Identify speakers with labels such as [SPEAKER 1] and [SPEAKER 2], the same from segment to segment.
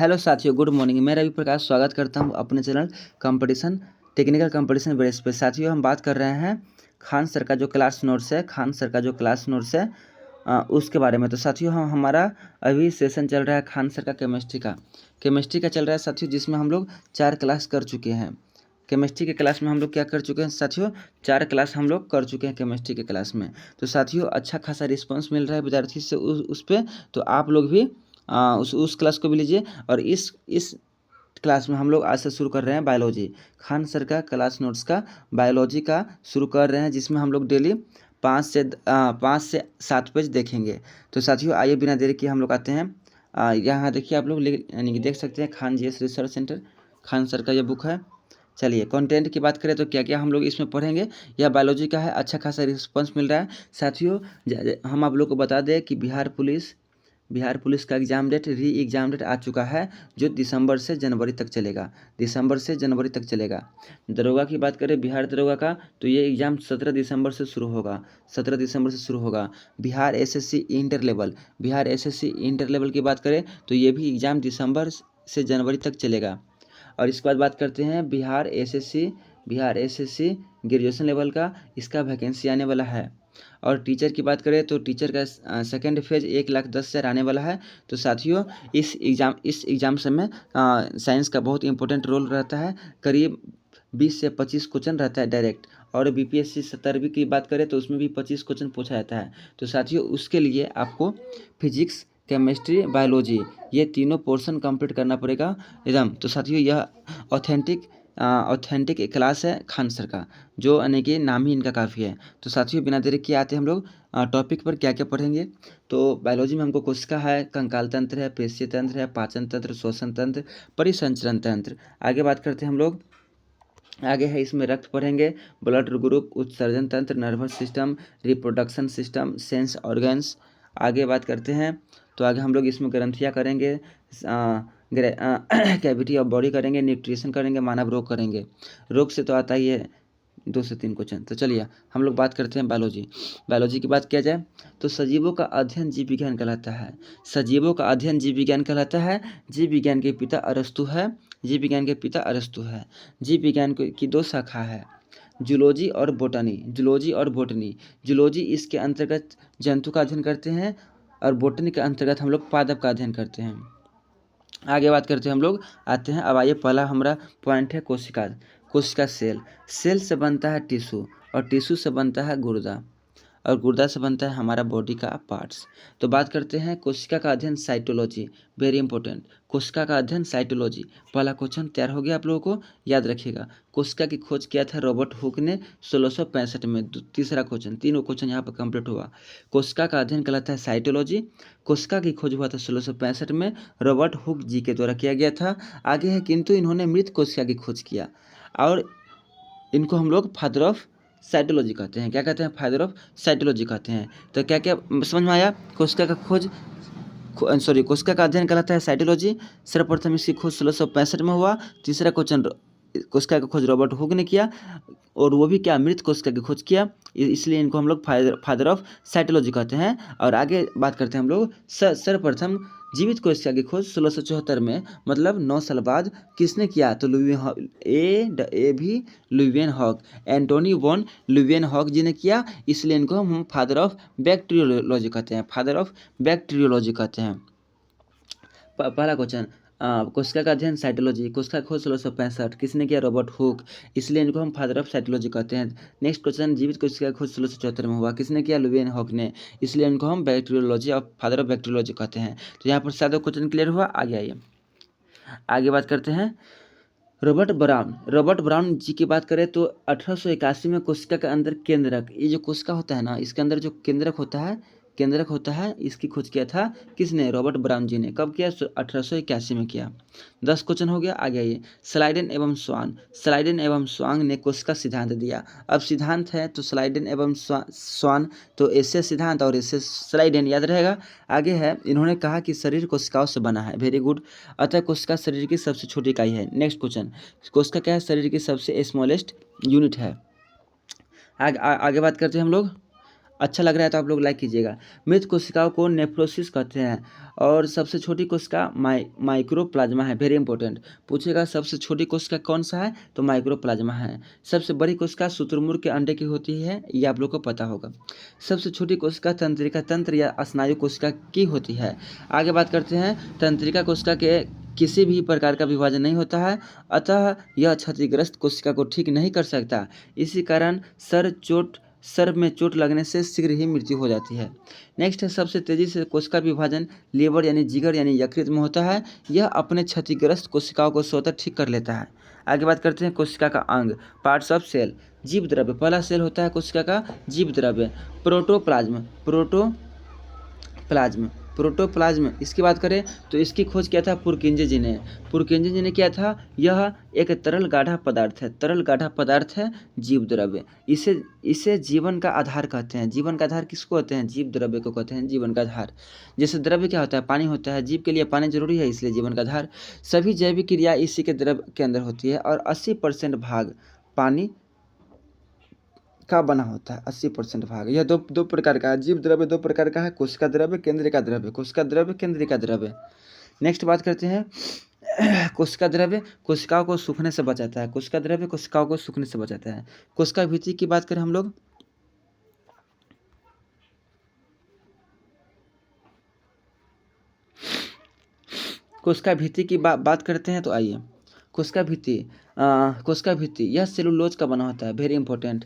[SPEAKER 1] Hello साथियों, good morning. मैं रवि प्रकाश स्वागत करता हूं अपने channel competition technical competition base पे। साथियों, हम बात कर रहे हैं खान सर का जो क्लास नोट्स है, उसके बारे में। तो साथियों, हमारा अभी सेशन चल रहा है खान सर का केमिस्ट्री का चल रहा है साथियों, जिसमें हम लोग 4 क्लास कर चुके हैं। केमिस्ट्री के क्लास में हम लोग क्या कर चुके हैं साथियों, 4 क्लास हम लोग कर चुके हैं केमिस्ट्री के क्लास में। तो साथियों, अच्छा खासा रिस्पांस मिल रहा है विद्यार्थी से उस पर। तो आप लोग भी उस क्लास को भी लीजिए। और इस क्लास में हम लोग आज से शुरू कर रहे हैं बायोलॉजी। खान सर का क्लास नोट्स का बायोलॉजी का शुरू कर रहे हैं, जिसमें हम लोग डेली 5 से 7 पेज देखेंगे। तो साथियों, आइए बिना देरी किए हम लोग आते हैं। यहाँ देखिए, आप लोग यानी कि देख सकते हैं Khan GS research centre, Khan sir का ये बुक है। चलिए, कंटेंट की बात करें तो क्या क्या हम लोग इसमें पढ़ेंगे। यह बायोलॉजी का है। अच्छा खासा रिस्पॉन्स मिल रहा है साथियों। हम आप लोग को बता दें कि बिहार पुलिस का री एग्ज़ाम डेट आ चुका है, जो दिसंबर से जनवरी तक चलेगा। दरोगा की बात करें, बिहार दरोगा का, तो ये एग्ज़ाम 17 दिसंबर से शुरू होगा। बिहार एसएससी इंटर लेवल की बात करें तो ये भी एग्ज़ाम दिसंबर से जनवरी तक चलेगा। और इसके बाद बात करते हैं बिहार एसएससी ग्रेजुएशन लेवल का, इसका वैकेंसी आने वाला है। और टीचर की बात करें तो टीचर का सेकेंड फेज 1,10,000 आने वाला है। तो साथियों, इस एग्ज़ाम में साइंस का बहुत इंपॉर्टेंट रोल रहता है। करीब 20 से 25 क्वेश्चन रहता है डायरेक्ट। और बीपीएससी 17वीं की बात करें तो उसमें भी 25 क्वेश्चन पूछा जाता है। तो साथियों, उसके लिए आपको फिजिक्स, केमिस्ट्री, बायोलॉजी, ये तीनों पोर्शन कंप्लीट करना पड़ेगा एकदम। तो साथियों, यह ऑथेंटिक एक क्लास है खान सर का, जो यानी कि नाम ही इनका काफ़ी है। तो साथियों, बिना देरी किए आते हैं हम लोग टॉपिक पर। क्या क्या पढ़ेंगे तो बायोलॉजी में हमको कोशिका है, कंकाल तंत्र है, पेशीय तंत्र है, पाचन तंत्र, श्वसन तंत्र, परिसंचरण तंत्र। आगे बात करते हैं हम लोग। आगे है इसमें रक्त पढ़ेंगे, ब्लड ग्रुप, उत्सर्जन तंत्र, nervous system, reproduction system, sense organs. आगे बात करते हैं तो आगे हम लोग इसमें ग्रंथियाँ करेंगे, कैविटी ऑफ बॉडी करेंगे, न्यूट्रिशन करेंगे, मानव रोग करेंगे। रोग से तो आता ही है 2 से 3 क्वेश्चन। तो चलिए हम लोग बात करते हैं बायोलॉजी की बात किया जाए तो सजीवों का अध्ययन जीव विज्ञान कहलाता है। जीव विज्ञान के पिता अरस्तु है। जीव विज्ञान की 2 शाखा है, जूलॉजी और बोटनी। जूलॉजी इसके अंतर्गत जंतु का अध्ययन करते हैं, और बोटनी के अंतर्गत हम लोग पादप का अध्ययन करते हैं। आगे बात करते हैं हम लोग, आते हैं। अब आइए, पहला हमारा पॉइंट है कोशिका सेल से बनता है टिश्यू, और टिश्यू से बनता है गुर्दा, और गुर्दा से बनता है हमारा बॉडी का पार्ट्स। तो बात करते हैं कोशिका का अध्ययन, साइटोलॉजी, वेरी इंपॉर्टेंट। कोशिका का अध्ययन साइटोलॉजी, पहला क्वेश्चन तैयार हो गया आप लोगों को, याद रखिएगा। कोशिका की खोज किया था रॉबर्ट हुक ने 1665 में। तीसरा क्वेश्चन, तीनों क्वेश्चन यहाँ पर कंप्लीट हुआ। कोशिका का अध्ययन कहलाता है साइटोलॉजी। कोशिका की खोज हुआ था 1665 में, रॉबर्ट हुक जी के द्वारा किया गया था। आगे है, किंतु इन्होंने मृत कोशिका की खोज किया, और इनको हम लोग फादर ऑफ साइटोलॉजी कहते हैं। क्या कहते हैं? फादर ऑफ साइटोलॉजी कहते हैं। तो क्या क्या समझ में आया? कोशिका का अध्ययन कहलाता है साइटोलॉजी। सर्वप्रथम इसकी खोज 1665 में हुआ। तीसरा क्वेश्चन, कोशिका की खोज रॉबर्ट हुक ने किया, और वो भी क्या, मृत कोशिका की खोज किया, इसलिए इनको हम लोग फादर ऑफ साइटोलॉजी कहते हैं। और आगे बात करते हैं हम लोग, सर्वप्रथम जीवित कोशिका की खोज 1674 में, मतलब 9 साल बाद किसने किया? तो लुइवियन-हॉक, एंटोनी वॉन लुइवियन-हॉक जी ने किया, इसलिए इनको हम फादर ऑफ बैक्टीरियोलॉजी कहते हैं। पहला क्वेश्चन, कोशिका का अध्ययन साइटोलॉजी, कोशिका खोज 1665, किसने किया? रॉबर्ट हुक, इसलिए इनको हम फादर ऑफ साइटोलॉजी कहते हैं। नेक्स्ट क्वेश्चन, जीवित कोशिका खोज 1674 में हुआ, किसने किया? लुइवियन हॉक ने, इसलिए इनको हम बैक्टीरियोलॉजी और फादर ऑफ बैक्टीरियोलॉजी कहते हैं। तो यहाँ पर सादा क्वेश्चन क्लियर हुआ। आगे आइए, आगे बात करते हैं। रॉबर्ट ब्राउन जी की बात करें तो 1881 में कोशिका के अंदर केंद्रक, ये जो कोशिका होता है ना, इसके अंदर जो केंद्रक होता है, इसकी खोज किया था किसने? रॉबर्ट ब्राउन जी ने। कब किया? 1881 में किया। 10 क्वेश्चन हो गया। आगे आइए, स्लाइडेन एवं स्वान ने कोशिका सिद्धांत दिया। अब सिद्धांत है तो स्लाइडेन एवं स्वान, तो ऐसे सिद्धांत और ऐसे स्लाइडेन याद रहेगा। आगे है, इन्होंने कहा कि शरीर कोशिकाओं से बना है, वेरी गुड। अतः कोशिका शरीर की सबसे छोटी इकाई है। नेक्स्ट क्वेश्चन, कोशिका क्या है? शरीर की सबसे स्मॉलेस्ट यूनिट है। आगे बात करते हैं हम लोग। अच्छा लग रहा है तो आप लोग लाइक कीजिएगा। मृत कोशिकाओं को नेफ्रोसिस कहते हैं और सबसे छोटी कोशिका माइक्रोप्लाज्मा है, वेरी इंपॉर्टेंट। पूछेगा सबसे छोटी कोशिका कौन सा है, तो माइक्रोप्लाज्मा है। सबसे बड़ी कोशिका शुतुरमुर्ग के अंडे की होती है, ये आप लोग को पता होगा। सबसे छोटी कोशिका तंत्रिका तंत्र या स्नायु कोशिका की होती है। आगे बात करते हैं, तंत्रिका कोशिका के किसी भी प्रकार का विभाजन नहीं होता है, अतः यह क्षतिग्रस्त कोशिका को ठीक नहीं कर सकता। इसी कारण सर में चोट लगने से शीघ्र ही मृत्यु हो जाती है। नेक्स्ट है, सबसे तेजी से कोशिका विभाजन लीवर यानी जिगर यानी यकृत में होता है। यह अपने क्षतिग्रस्त कोशिकाओं को स्वतः ठीक कर लेता है। आगे बात करते हैं कोशिका का अंग, पार्ट्स ऑफ सेल। जीव द्रव्य, पहला सेल होता है कोशिका का जीव द्रव्य प्रोटोप्लाज्म। प्रोटोप्लाज्म इसकी बात करें तो इसकी खोज किया था पुरकिंजे जी ने। पुरकिंजे जी ने किया था। यह एक तरल गाढ़ा पदार्थ है जीव द्रव्य। इसे जीवन का आधार कहते हैं। जीवन का आधार किसको कहते हैं? जीव द्रव्य को कहते हैं जीवन का आधार। जैसे द्रव्य क्या होता है? पानी होता है। जीव के लिए पानी जरूरी है, इसलिए जीवन का आधार। सभी जैविक क्रिया इसी के द्रव्य के अंदर होती है और 80% भाग पानी का बना होता है। 80% भाग। यह दो प्रकार का है। जीव द्रव्य दो प्रकार का है, कोशिका द्रव्य, केंद्रिका द्रव्य। कोशिका द्रव्य, केंद्रिका द्रव्य। नेक्स्ट बात करते हैं कोशिका द्रव्य कोशिकाओं को सूखने से बचाता है। कोशिका द्रव्य कोशिकाओं को सूखने से बचाता है। कोशिका भित्ति की बात करें हम लोग, कोशिका भित्ति की बात करते हैं तो आइए, कोशिका भित्ति यह सेलुलोज का बना होता है, वेरी इंपॉर्टेंट।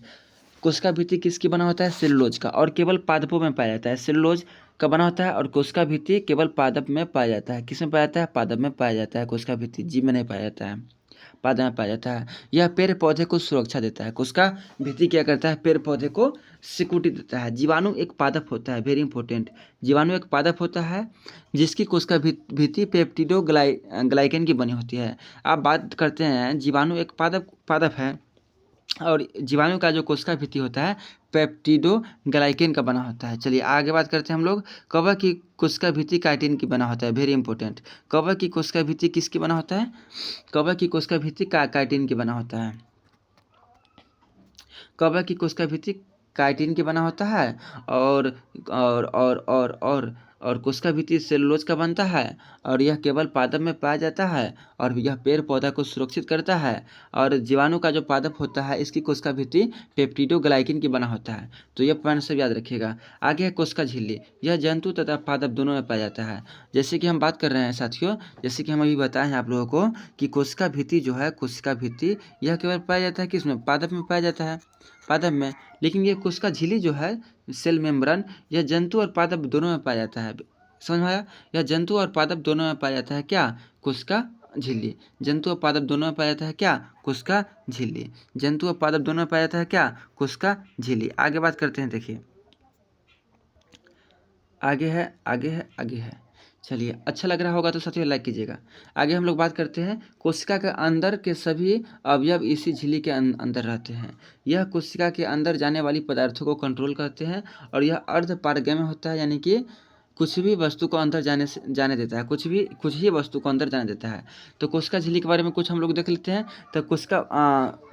[SPEAKER 1] कोशिका भित्ति किसकी बना होता है? सेलुलोज का, और केवल पादपों में पाया जाता है। सेलुलोज का बना होता है और कोशिका भित्ति केवल पादप में पाया जाता है। किस में पाया जाता है? पादप में पाया जाता है। कोशिका भित्ति जीव में नहीं पाया जाता है, पादप में पाया जाता है। यह पेड़ पौधे को सुरक्षा देता है। कोशिका भित्ति क्या करता है? पेड़ पौधे को सिक्योरिटी देता है। जीवाणु एक पादप होता है, वेरी इंपॉर्टेंट। जीवाणु एक पादप होता है जिसकी कोशिका भित्ति पेप्टिडोग्लाइकेन की बनी होती है। आप बात करते हैं जीवाणु एक पादप है और जीवाणु का जो कोशिका भित्ति होता है पेप्टिडोग्लाइकेन का बना होता है। चलिए आगे बात करते हैं हम लोग। कवक की कोशिका भित्ति काइटिन की बना होता है, वेरी इंपॉर्टेंट। कवक की कोशिका भित्ति किसकी बना होता है? कवक की कोशिका भित्ति काइटिन की बना होता है। कवक की कोशिका भित्ति काइटिन की बना होता है और कोशिका भित्ति सेलुलोज का बनता है और यह केवल पादप में पाया जाता है और यह पेड़ पौधा को सुरक्षित करता है। और जीवाणु का जो पादप होता है इसकी कोशिका भित्ति पेप्टिडोग्लाइकेन की बना होता है। तो यह पॉइंट सब याद रखिएगा। आगे है कोशिका झिल्ली। यह जंतु तथा पादप दोनों में पाया जाता है। जैसे कि हम बात कर रहे हैं साथियों, जैसे कि हम अभी बताए हैं आप लोगों को कि कोशिका भित्ति जो है, कोशिका भित्ति यह केवल पाया जाता है किसमें? पादप में पाया जाता है, पादप में। लेकिन ये कोशिका झिल्ली जो है, सेल मेम्ब्रेन, यह जंतु और पादप दोनों में पाया जाता है। समझ में आया? यह जंतु और पादप दोनों में पाया जाता है क्या? कोशिका झिल्ली। जंतु और पादप दोनों में पाया जाता है क्या? कोशिका झिल्ली। जंतु और पादप दोनों में पाया जाता है क्या? कोशिका झिल्ली। आगे बात करते हैं, देखिए आगे है। चलिए अच्छा लग रहा होगा तो साथियों लाइक कीजिएगा। आगे हम लोग बात करते हैं, कोशिका के अंदर के सभी अवयव इसी झिल्ली के अंदर रहते हैं। यह कोशिका के अंदर जाने वाली पदार्थों को कंट्रोल करते हैं और यह अर्ध पारगम्य होता है, यानी कि कुछ भी वस्तु को अंदर जाने देता है। कुछ ही वस्तु को अंदर जाने देता है। तो कोशिका झिल्ली के बारे में कुछ हम लोग देख लेते हैं। तो कोशिका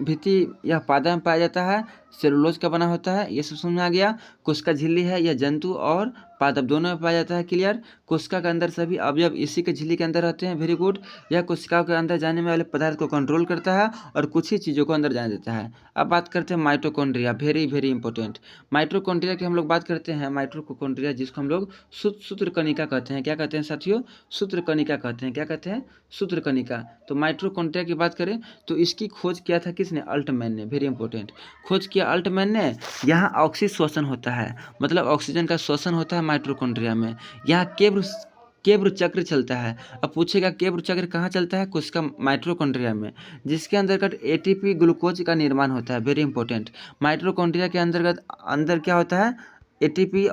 [SPEAKER 1] भित्ति यह पादप में पाया जाता है, सेलुलोज का बना होता है, ये सब समझ में आ गया। कोशिका झिल्ली है, यह जंतु और पादप दोनों में पाया जाता है, क्लियर। कोशिका के अंदर सभी अवयव इसी के झिल्ली के अंदर रहते हैं, वेरी गुड। यह कोशिकाओं के अंदर जाने वाले पदार्थ को कंट्रोल करता है और कुछ ही चीज़ों को अंदर जाने देता है। अब बात करते हैं माइटोकॉन्ड्रिया, वेरी इंपॉर्टेंट। माइटोकॉन्ड्रिया की हम लोग बात करते हैं। माइटोकॉन्ड्रिया जिसको हम लोग सूत्रकणिका कहते हैं। क्या कहते हैं साथियों? सूत्रकणिका कहते हैं। क्या कहते हैं? सूत्रकणिका। तो माइटोकॉन्ड्रिया की बात करें तो इसकी खोज किया था किसने? अल्टमैन ने, वेरी इंपॉर्टेंट। खोज किया अल्टमैन ने। यहाँ ऑक्सीजन श्वसन होता है, मतलब ऑक्सीजन का श्वसन होता है माइटोकॉन्ड्रिया में। यहाँ केब्र चक्र चलता है। अब पूछेगा केब्र चक्र कहाँ चलता है? कोशिका माइटोकॉन्ड्रिया में, जिसके अंतर्गत एटीपी ग्लूकोज का निर्माण होता है, वेरी इंपॉर्टेंट। माइटोकॉन्ड्रिया के अंदर क्या होता है? एटीपी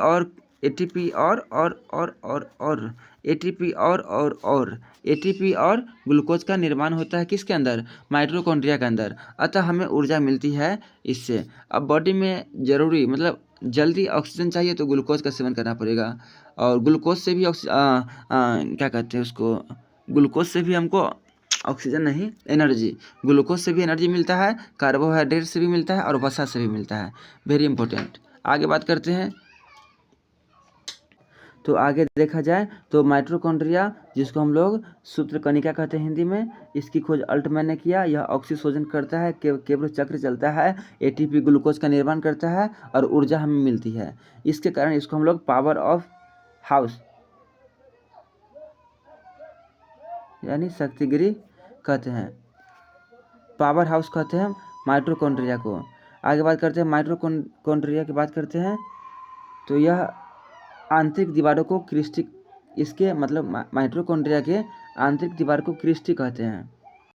[SPEAKER 1] और ग्लूकोज का निर्माण होता है किसके अंदर? माइटोकॉन्ड्रिया के अंदर। अतः हमें ऊर्जा मिलती है इससे। अब बॉडी में जरूरी मतलब जल्दी ऑक्सीजन चाहिए तो ग्लूकोज का सेवन करना पड़ेगा और ग्लूकोज से भी क्या कहते हैं उसको, ग्लूकोज से भी हमको ऑक्सीजन नहीं, एनर्जी, ग्लूकोज से भी एनर्जी मिलता है, कार्बोहाइड्रेट से भी मिलता है और वसा से भी मिलता है, वेरी इंपॉर्टेंट। आगे बात करते हैं तो आगे देखा जाए तो माइटोकॉन्ड्रिया, जिसको हम लोग सूत्रकणिका कहते हैं हिंदी में, इसकी खोज अल्टमैन ने किया। यह ऑक्सीशोधन करता है, केवल चक्र चलता है, एटीपी ग्लूकोज का निर्माण करता है और ऊर्जा हमें मिलती है। इसके कारण इसको हम लोग पावर ऑफ हाउस यानी शक्तिगिरी कहते हैं, पावर हाउस कहते हैं माइटोकॉन्ड्रिया को। आगे बात करते हैं माइटोकॉन्ड्रिया की बात करते हैं तो यह आंतरिक दीवारों को क्रिस्टी, इसके मतलब माइटोकॉन्ड्रिया के आंतरिक दीवार को क्रिस्टी कहते हैं।